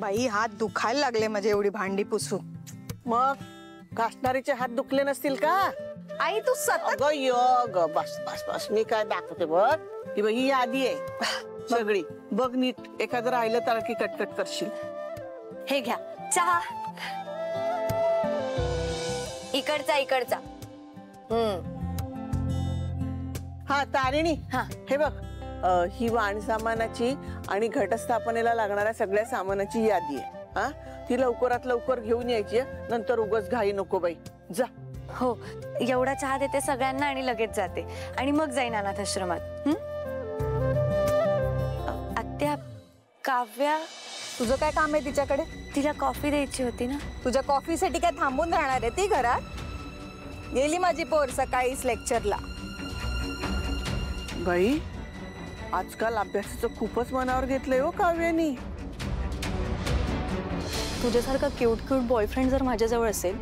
बाई हात दुखायला लागले माझे एवढी भांडी पुसून. मग घासणारीचे हात दुखले नसतील का? आई तू सतत ग बस बस बस मी काय दाखवते बघ. ही बघ ही यादी आहे सगळी. बघ नीट, एखादं राहिलं तर की कटकट करशील. हे घ्या चहा. इकडचा इकडचा. हा तारिणी, हा. हे बघ ही वाण सामानाची आणि घटस्थापनेला लागणाऱ्या सगळ्या सामानाची यादी आहे. हा, ती लवकरात लवकर घेऊन यायची आहे. नंतर उगाच घाई नको बाई. जा. हो, एवढा चहा देते सगळ्यांना आणि लगेच जाते आणि मग जाईन अनाथाश्रमात. आत्या, काव्या तुझं काय काम आहे तिच्याकडे? तिला कॉफी द्यायची होती ना. तुझ्या कॉफीसाठी काय थांबून राहणार आहे ती घरात? गेली माझी पोर सकाळीच लेक्चरला. बाई आजकाल अभ्यासाचं खूपच मनावर घेतलंय हो काव्यानी. तुझ्यासारखा क्यूट क्यूट बॉयफ्रेंड जर माझ्याजवळ असेल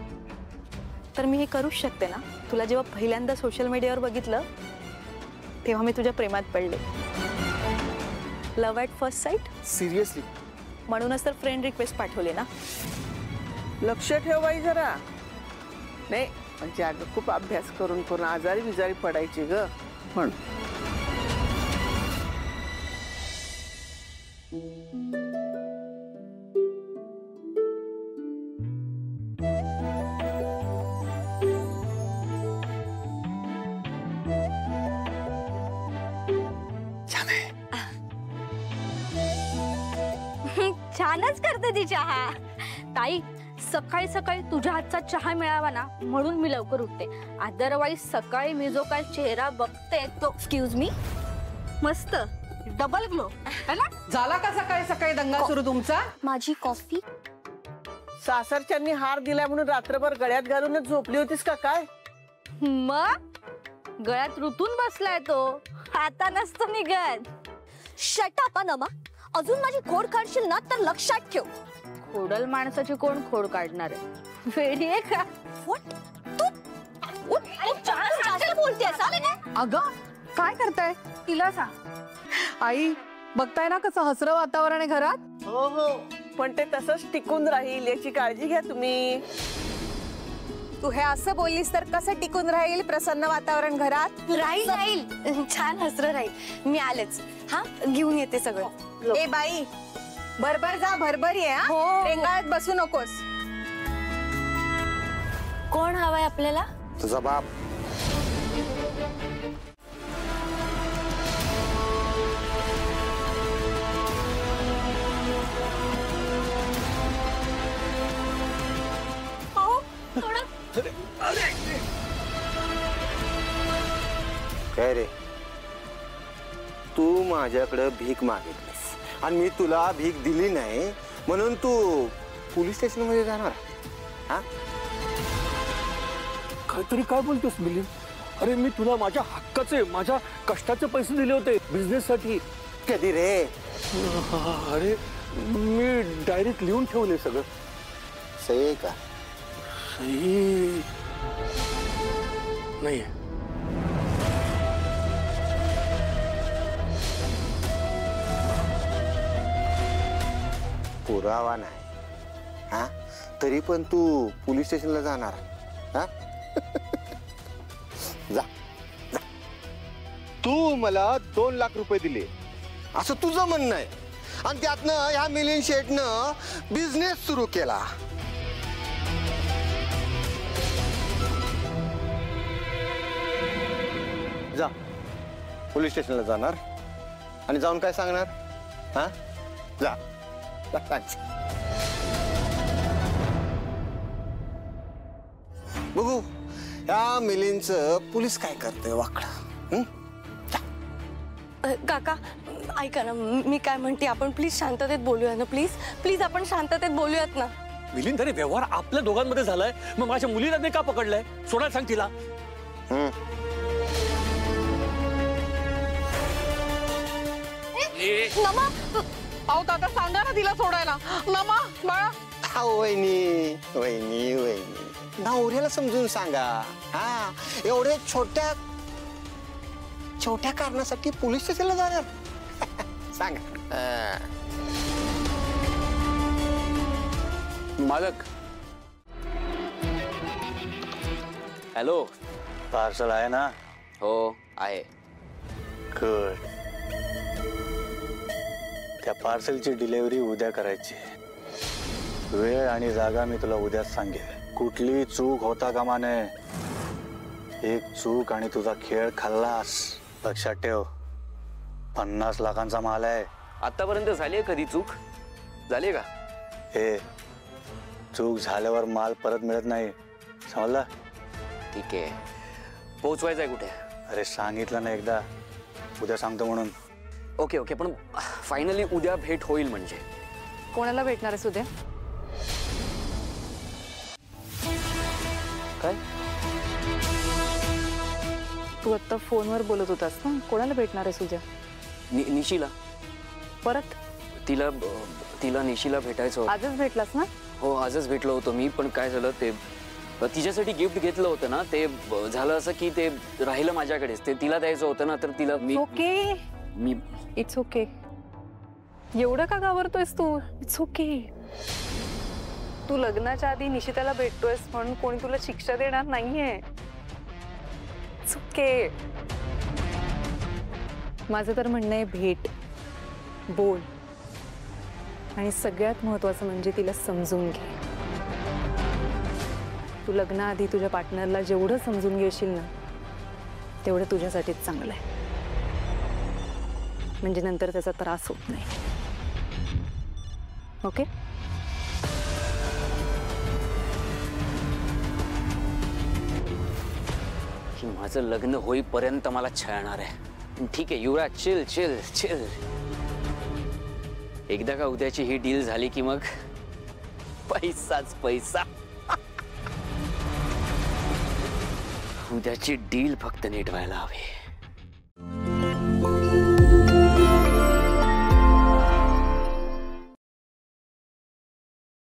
तर मी हे करूच शकते ना. तुला जेव्हा पहिल्यांदा सोशल मीडियावर बघितलं तेव्हा मी तुझ्या प्रेमात पडले. Love at first sight. Seriously? म्हणूनच तर फ्रेंड रिक्वेस्ट पाठवली ना. लक्ष ठेव बाई जरा. नाही म्हणजे अगं खूप अभ्यास करून करून आजारी बिजारी पडायची ग म्हणून. छानच करते ती चहा. ताई सकाळी सकाळी तुझ्या हातचा चहा मिळावा ना म्हणून मी लवकर उठते. अदरवाईज सकाळी मी जो काय चेहरा बघते तो एक्सक्यूज मी मस्त डबल ग्लो है ना. झाला का सकाळी सकाळी दंगा सुरू तुमचा? माझी कॉफी. सासरच्यांनी हार दिलाय म्हणून रात्रभर गळ्यात घालूनच झोपली होतीस का काय? मग गळ्यात रुतून बसलाय तो, आता नसतो निघत. शट अप नमा. अजून माझी खोड काढशील ना तर लक्षात ठेव. खोडल माणसाची कोण खोड काढणार आहे? वेडी आहे का? जास्त बोलतेस. अगं काय करताय? तिला सांग. आई बघताय ना कसं हसरं वातावरण आहे घरात. हो हो, पण ते तसंच टिकून राहील याची काळजी घ्या तुम्ही. तू हे असं बोललीस तर कसं टिकून राहील प्रसन्न वातावरण घरात? राहील राहील, छान हसरं राहील. मी आलेच. हा, घेऊन येते सगळं. ए बाई भरभर जा, भरभर ये. रेंगाळत बसू नकोस. कोण हवाय आपल्याला? तुझा बाप. काय रे, तू माझ्याकडे भीक मागितलीस आणि मी तुला भीक दिली नाही म्हणून तू पोलीस स्टेशन मध्ये जाणार? हा, काहीतरी काय बोलतोस मिलिंद? अरे मी तुला माझ्या हक्काचे माझ्या कष्टाचे पैसे दिले होते बिझनेस साठी. कधी रे? अरे मी डायरेक्ट लिहून ठेवले सगळं. सही आहे का? सही नाही. पुरावा नाही. हा, तरी पण तू पोलीस स्टेशनला जाणार? हा जा जा. तू मला 2 लाख रुपये दिले असं तुझं म्हणणं आहे आणि त्यातनं ह्या मिलिंद शेठनं बिझनेस सुरू केला. जा पोलीस स्टेशनला जाणार आणि जाऊन काय सांगणार? हा, जा. बघू या मिलिंदचं पोलीस काय करतंय वाकडं. काका ऐका ना, मी काय म्हणते, आपण प्लीज शांततेत बोलूया ना. प्लीज प्लीज आपण शांततेत बोलूयात ना. मिलिंद, अरे व्यवहार आपल्या दोघांमध्ये झालाय, मग माझ्या मुलीला नाही का पकडलंय? सोडायला सांग तिला. नमा, अहो दादा सांगा ना तिला सोडायला. नमा बाळा. वहिनी वहिनी वहिनी, नवऱ्याला समजून सांगा. हा, एवढे छोट्या छोट्या कारणासाठी पोलीस स्टेशनला जाणार? सांगा. मालक. हॅलो. पार्सल आहे ना? हो आहे. गुड. त्या पार्सलची डिलिव्हरी उद्या करायची. वेळ आणि जागा मी तुला उद्याच सांगेन. कुठली चूक होता कामा नये. एक चूक आणि तुझा खेळ खाल्लास. लक्षात ठेव, 50 लाखांचा माल आहे. आतापर्यंत झाली आहे कधी चूक? झाली का? हे चूक झाल्यावर माल परत मिळत नाही, समजला? ठीक आहे. पोहोचवायचं आहे कुठे? अरे सांगितलं ना एकदा, उद्या सांगतो म्हणून. ओके ओके, पण फायनली उद्या भेट होईल म्हणजे? कोणाला भेटणार आहेस उद्या? काय? तू आता फोनवर बोलत होतास ना, कोणाला भेटणार आहेस उद्या? निशीला. परत? तिला निशीला भेटायचं होतं. आजच भेटलास ना? हो आजच भेटलो होतो मी, पण काय झालं ते तिच्यासाठी गिफ्ट घेतलं होतं ना, ते झालं असं की ते राहिलं माझ्याकडेच. ते तिला द्यायचं होतं ना, तर तिला ओके. Me it's okay. एवढं का घाबरतोयस तू? It's okay. तू लग्नाच्या आधी निशिताला भेटतोयस म्हणून कोणी तुला शिक्षा देणार नाहीये. It's okay. माझं तर म्हणणं आहे, भेट, बोल आणि सगळ्यात महत्वाचं म्हणजे तिला समजून घे. तू लग्नाआधी तुझ्या पार्टनरला जेवढं समजून घेशील ना, तेवढं तुझ्यासाठीच चांगलं आहे. म्हणजे नंतर त्याचा त्रास होत नाही. ओके? माझं लग्न होईपर्यंत मला छळणार आहे. ठीक आहे युवराज, चिल चिल चिल. एकदा का उद्याची ही डील झाली की मग पैसाच पैसा. उद्याची डील फक्त नीट व्हायला हवी.